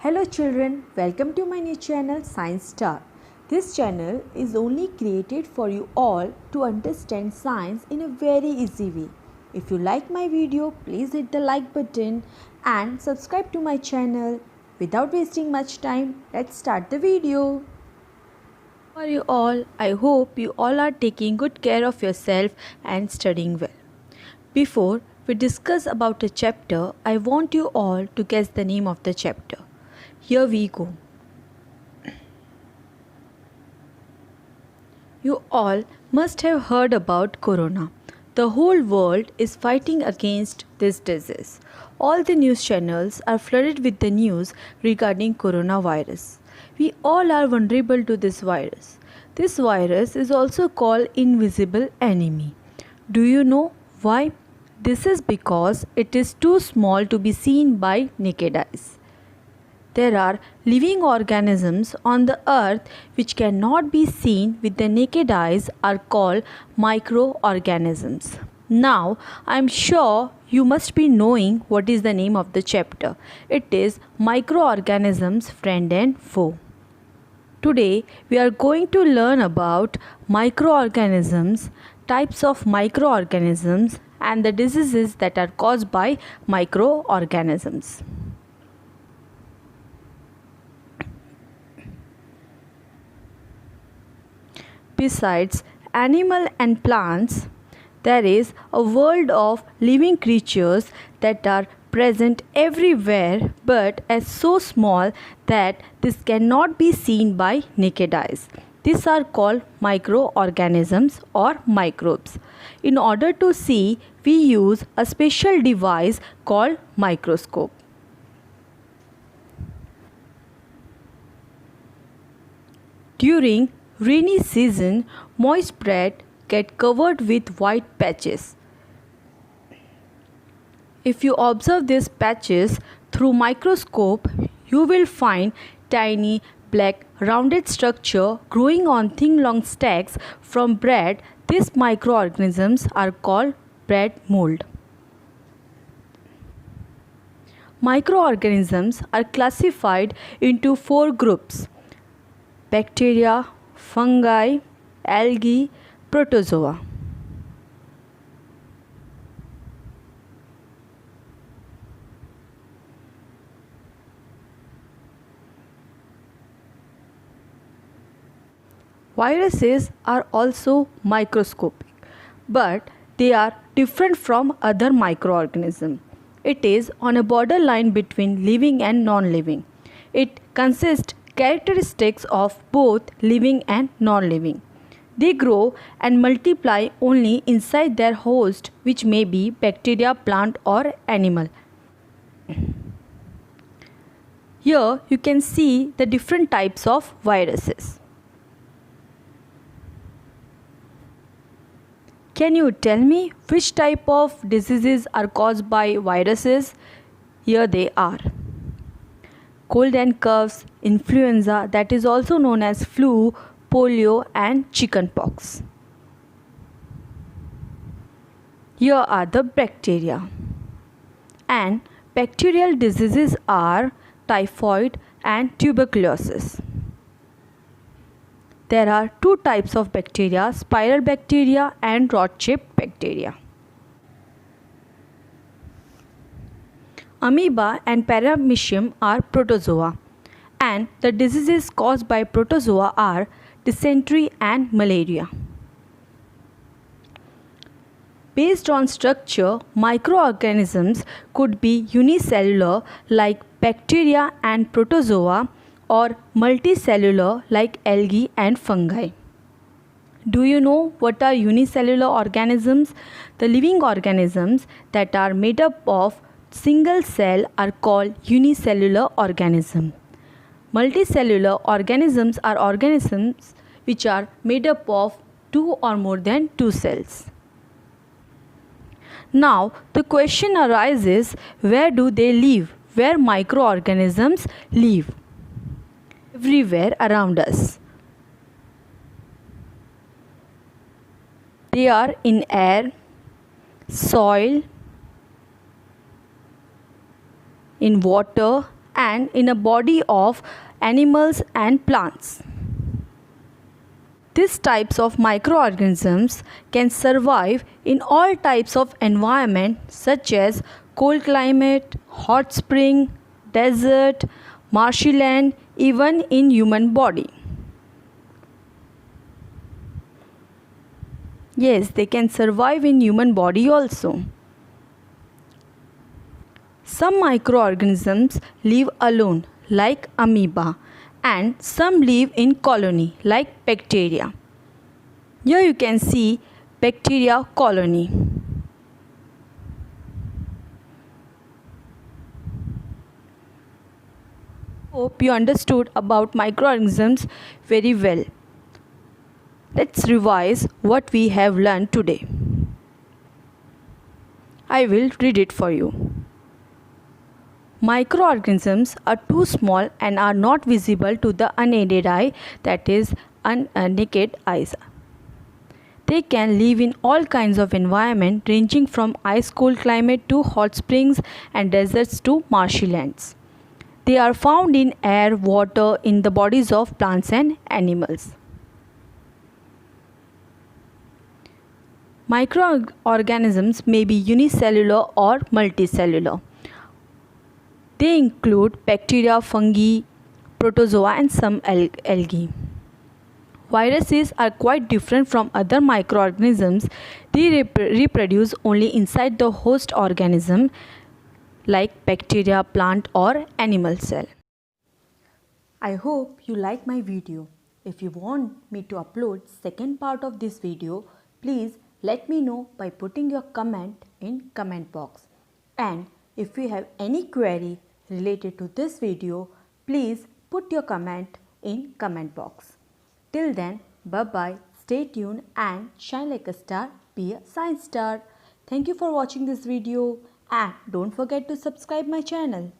Hello children, welcome to my new channel Science Star. This channel is only created for you all to understand science in a very easy way. If you like my video, please hit the like button and subscribe to my channel. Without wasting much time, let's start the video. For you all, I hope you all are taking good care of yourself and studying well. Before we discuss about a chapter, I want you all to guess the name of the chapter. Here we go. You all must have heard about corona. The whole world is fighting against this disease. All the news channels are flooded with the news regarding coronavirus. We all are vulnerable to this virus. This virus is also called invisible enemy. Do you know why? This is because it is too small to be seen by naked eyes. There are living organisms on the earth which cannot be seen with the naked eyes are called microorganisms. Now, I am sure you must be knowing what is the name of the chapter. It is Microorganisms, Friend and Foe. Today, we are going to learn about microorganisms, types of microorganisms, and the diseases that are caused by microorganisms. Besides animal and plants, there is a world of living creatures that are present everywhere but are so small that this cannot be seen by naked eyes. These are called microorganisms or microbes. In order to see, we use a special device called microscope. During rainy season, moist bread get covered with white patches. If you observe these patches through microscope, you will find tiny black rounded structure growing on thin long stacks from bread. These microorganisms are called bread mold. Microorganisms are classified into 4 groups: bacteria, fungi, algae, protozoa. Viruses are also microscopic, but they are different from other microorganisms. It is on a borderline between living and non-living. It consists characteristics of both living and non-living. They grow and multiply only inside their host, which may be bacteria, plant or animal. Here you can see the different types of viruses. Can you tell me which type of diseases are caused by viruses? Here they are: cold and coughs, influenza, that is also known as flu, polio and chickenpox. Here are the bacteria. And bacterial diseases are typhoid and tuberculosis. There are 2 types of bacteria: spiral bacteria and rod-shaped bacteria. Amoeba and paramecium are protozoa, and the diseases caused by protozoa are dysentery and malaria. Based on structure, microorganisms could be unicellular like bacteria and protozoa, or multicellular like algae and fungi. Do you know what are unicellular organisms? The living organisms that are made up of single cell are called unicellular organisms. Multicellular organisms are organisms which are made up of 2 or more than 2 cells. Now the question arises, where do they live? Where microorganisms live? Everywhere around us. They are in air, soil, in water and in a body of animals and plants. These types of microorganisms can survive in all types of environment such as cold climate, hot spring, desert, marshy land, even in human body. Yes, they can survive in human body also. Some microorganisms live alone like amoeba and some live in colony like bacteria. Here you can see bacteria colony. Hope you understood about microorganisms very well. Let's revise what we have learned today. I will read it for you. Microorganisms are too small and are not visible to the unaided eye, that is, naked eyes. They can live in all kinds of environment ranging from ice-cold climate to hot springs and deserts to marshy lands. They are found in air, water, in the bodies of plants and animals. Microorganisms may be unicellular or multicellular. They include bacteria, fungi, protozoa and some algae. Viruses are quite different from other microorganisms. They reproduce only inside the host organism like bacteria, plant or animal cell. I hope you like my video. If you want me to upload second part of this video, please let me know by putting your comment in comment box. And if you have any query related to this video, please put your comment in comment box. Till then, bye-bye, stay tuned and shine like a star, be a science star. Thank you for watching this video and don't forget to subscribe my channel.